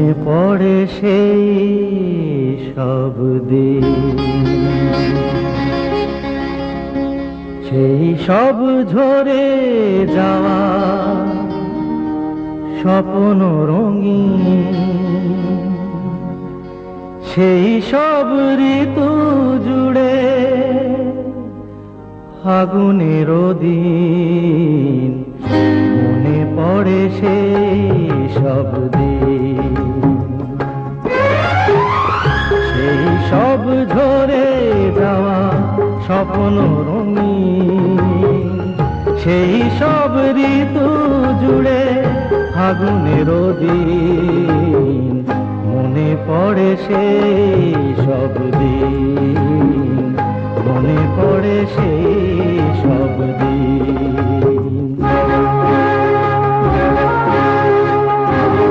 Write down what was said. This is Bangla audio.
মনে পড়ে সেই সব দিন, সেই সব ঝরে যাওয়া স্বপ্ন রঙিন, সেই সব ঋতু জুড়ে ফাগুনের দিন। মনে পড়ে সেই সব দিন, সেই সব ঝরে যাওয়া স্বপ্ন রঙিন, সেই সব ঋতু জুড়ে ফাগুনের দিন। মনে পড়ে সেই সব দিন, মনে পড়ে সেই সব দিন।